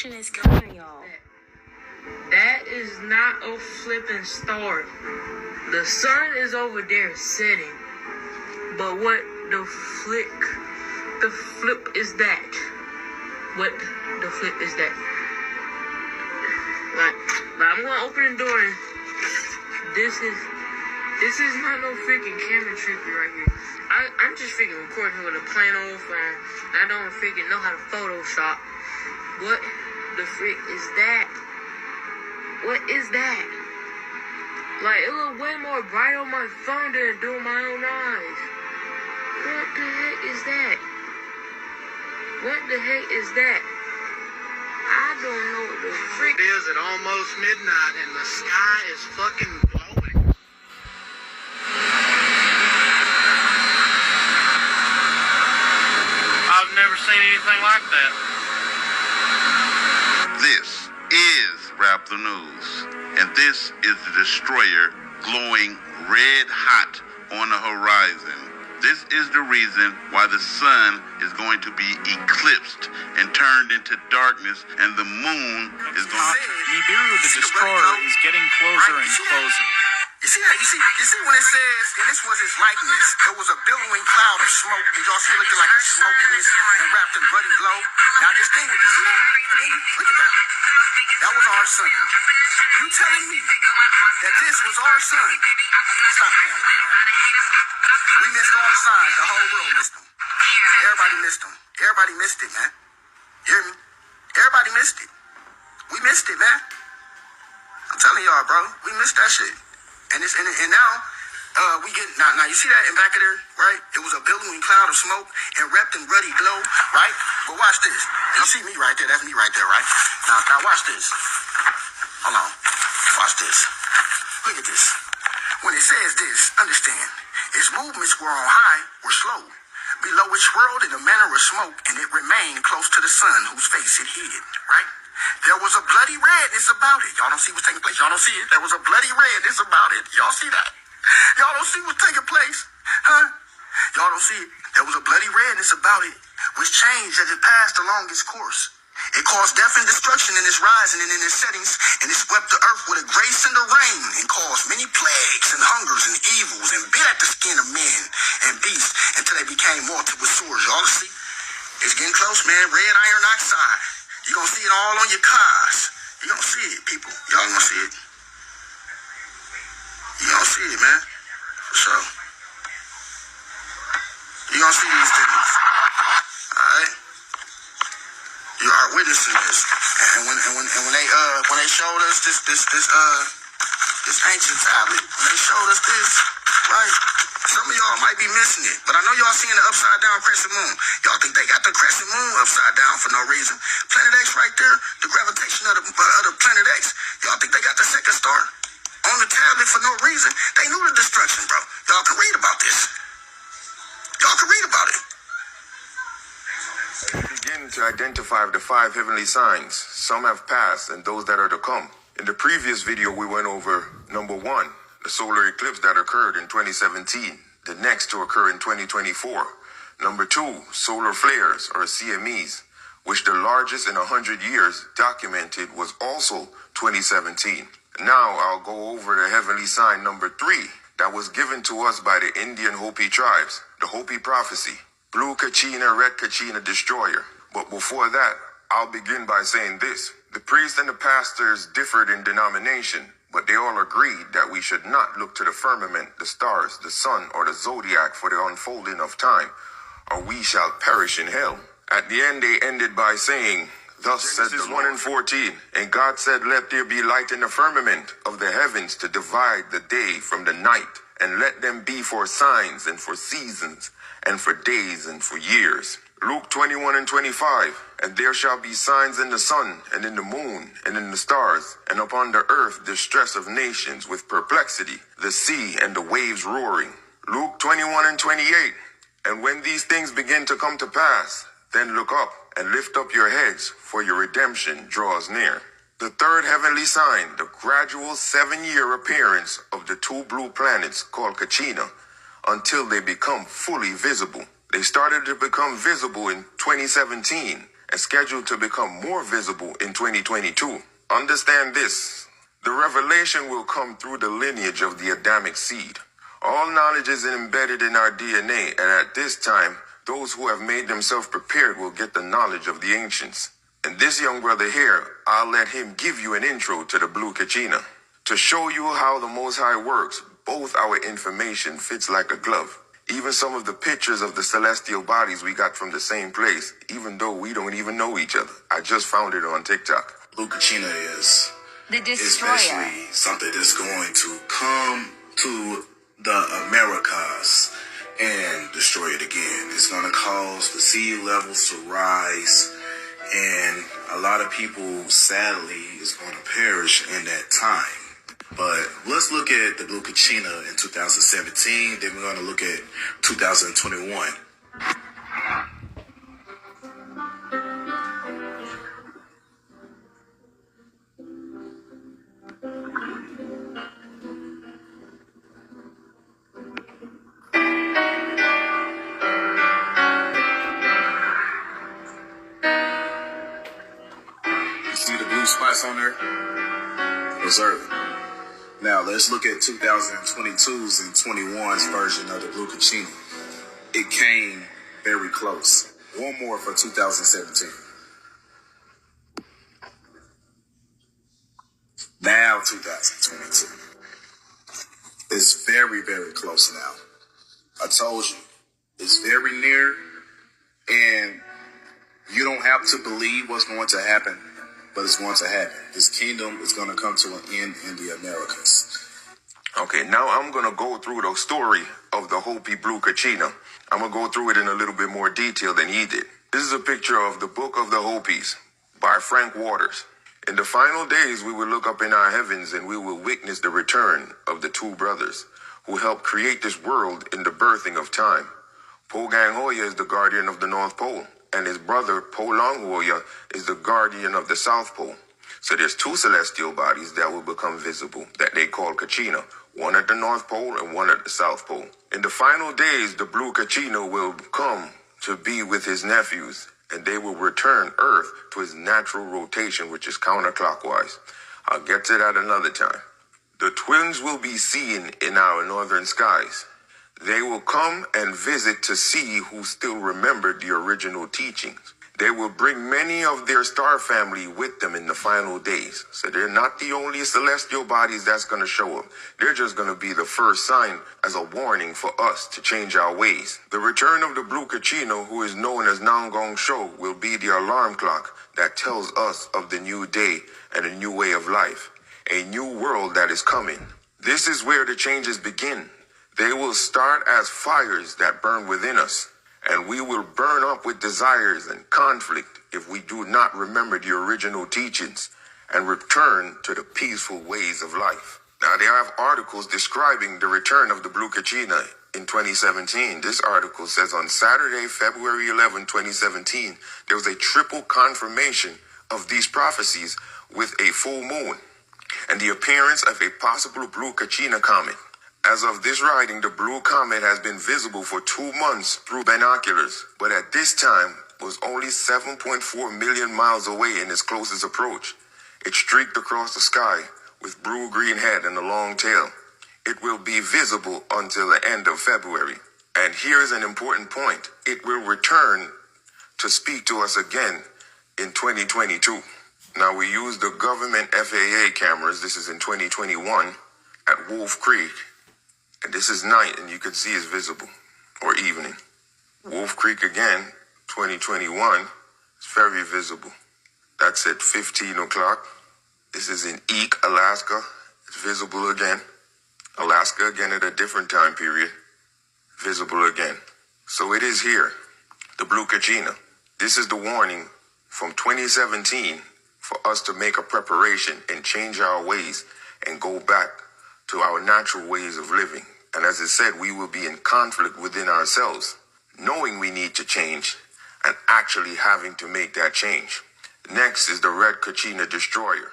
destruction is coming, y'all. That is not a flipping star. The sun is over there setting. But what the flip is that? What the flip is that? Like I'm gonna open the door and this is not no freaking camera trippy right here. I'm just freaking recording with a plain old phone. I don't freaking know how to Photoshop. What the frick is that? What is that? Like, it look way more bright on my phone than it do on my own eyes. What the heck is that? What the heck is that? I don't know what the frick. It is at almost midnight and the sky is fucking glowing. I've never seen anything like that. This is Rap the News, and this is the destroyer glowing red hot on the horizon. This is the reason why the sun is going to be eclipsed and turned into darkness, and the moon is going to... Nibiru the destroyer is getting closer and closer. You see that? You see when it says, and this was his likeness, it was a billowing cloud of smoke. Did y'all see it looking like a smokiness and wrapped in ruddy glow? Now this thing, you see that? And then look at that. That was our sun. You telling me that this was our sun? Stop playing with me, man. We missed all the signs. The whole world missed them. Everybody missed them. Everybody missed it, man. You hear me? Everybody missed it. We missed it, man. I'm telling y'all, bro. We missed that shit. And now we get now you see that in back of there, right? It was a billowing cloud of smoke and wrapped in ruddy glow, right? But watch this. You see me right there? That's me right there, right? Now watch this. Hold on. Watch this. Look at this. When it says this, understand, its movements were on high or slow. Below it swirled in a manner of smoke, and it remained close to the sun, whose face it hid, right? There was a bloody redness about it. Y'all don't see what's taking place. Y'all don't see it. There was a bloody redness about it. Y'all see that? Y'all don't see what's taking place? Huh? Y'all don't see it. There was a bloody redness about it, which changed as it passed along its course. It caused death and destruction in its rising and in its settings, and it swept the earth with a grace and a rain, and caused many plagues and hungers and evils, and bit at the skin of men and beasts, until they became mortal with swords. Y'all see? It's getting close, man. Red iron oxide. You're going to see it all on your cars. You're going to see it, people. Y'all going to see it. You're going to see it, man. For sure. You're going to see these things. Alright? You are witnessing this. And when they showed us this ancient tablet, when they showed us this, right? Some of y'all might be missing it, but I know y'all seeing the upside down crescent moon. Y'all think they got the crescent moon upside down for no reason. Planet X right there, the gravitation of the planet X. Y'all think they got the second star on the tablet for no reason? They knew the destruction, bro. Y'all can read about this. Y'all can read about it. Begin to identify the 5 heavenly signs. Some have passed and those that are to come. In the previous video, we went over number 1, the solar eclipse that occurred in 2017, the next to occur in 2024. Number 2, solar flares, or CMEs, which the largest in 100 years documented was also 2017. Now I'll go over the heavenly sign number 3 that was given to us by the Indian Hopi tribes, the Hopi prophecy, blue Kachina, red Kachina destroyer. But before that, I'll begin by saying this. The priests and the pastors differed in denomination, but they all agreed that we should not look to the firmament, the stars, the sun, or the zodiac for the unfolding of time, or we shall perish in hell. At the end, they ended by saying, thus said the Lord. 1:14, and God said, let there be light in the firmament of the heavens to divide the day from the night, and let them be for signs and for seasons and for days and for years. Luke 21:25, and there shall be signs in the sun and in the moon and in the stars, and upon the earth distress of nations with perplexity, the sea and the waves roaring. Luke 21:28, and when these things begin to come to pass, then look up and lift up your heads, for your redemption draws near. The third heavenly sign, the gradual 7-year appearance of the 2 blue planets called Kachina, until they become fully visible. They started to become visible in 2017, and scheduled to become more visible in 2022. Understand this. The revelation will come through the lineage of the Adamic seed. All knowledge is embedded in our DNA, and at this time, those who have made themselves prepared will get the knowledge of the ancients. And this young brother here, I'll let him give you an intro to the Blue Kachina. To show you how the Most High works, both our information fits like a glove. Even some of the pictures of the celestial bodies we got from the same place, even though we don't even know each other. I just found it on TikTok. Blue Kachina is the destroyer. Basically something that's going to come to the Americas and destroy it again. It's going to cause the sea levels to rise, and a lot of people, sadly, is going to perish in that time. But let's look at the Blue Kachina in 2017, then we're going to look at 2021. See the blue spots on there? Observe it. Now let's look at 2022's and 21's version of the Blue Kachina. It came very close. One more for 2017. Now 2022. It's very, very close now. I told you, it's very near, and you don't have to believe what's going to happen, but it's going to happen. This kingdom is going to come to an end in the Americas. Okay, now I'm going to go through the story of the Hopi Blue Kachina. I'm going to go through it in a little bit more detail than he did. This is a picture of the Book of the Hopis by Frank Waters. In the final days, we will look up in our heavens and we will witness the return of the two brothers who helped create this world in the birthing of time. Pogang Hoya is the guardian of the North Pole, and his brother Polong Hoya is the guardian of the South Pole. So there's two celestial bodies that will become visible that they call Kachina, one at the North Pole and one at the South Pole. In the final days, the Blue Kachina will come to be with his nephews, and they will return Earth to its natural rotation, which is counterclockwise. I'll get to that another time. The twins will be seen in our northern skies. They will come and visit to see who still remembered the original teachings. They will bring many of their star family with them in the final days. So they're not the only celestial bodies that's going to show up. They're just going to be the first sign as a warning for us to change our ways. The return of the Blue Kachina, who is known as Nangong Sho, will be the alarm clock that tells us of the new day and a new way of life, a new world that is coming. This is where the changes begin. They will start as fires that burn within us, and we will burn up with desires and conflict if we do not remember the original teachings and return to the peaceful ways of life. Now, they have articles describing the return of the Blue Kachina in 2017. This article says on Saturday, February 11, 2017, there was a triple confirmation of these prophecies with a full moon and the appearance of a possible Blue Kachina comet. As of this writing, the blue comet has been visible for 2 months through binoculars, but at this time was only 7.4 million miles away in its closest approach. It streaked across the sky with blue-green head and a long tail. It will be visible until the end of February. And here's an important point. It will return to speak to us again in 2022. Now, we use the government FAA cameras. This is in 2021 at Wolf Creek. And this is night, and you can see it's visible, or evening. Wolf Creek again, 2021, it's very visible. That's at 15 o'clock. This is in Eek, Alaska. It's visible again. Alaska again at a different time period. Visible again. So it is here, the Blue Kachina. This is the warning from 2017 for us to make a preparation and change our ways and go back to our natural ways of living. And as it said, we will be in conflict within ourselves, knowing we need to change and actually having to make that change. Next is the Red Kachina Destroyer.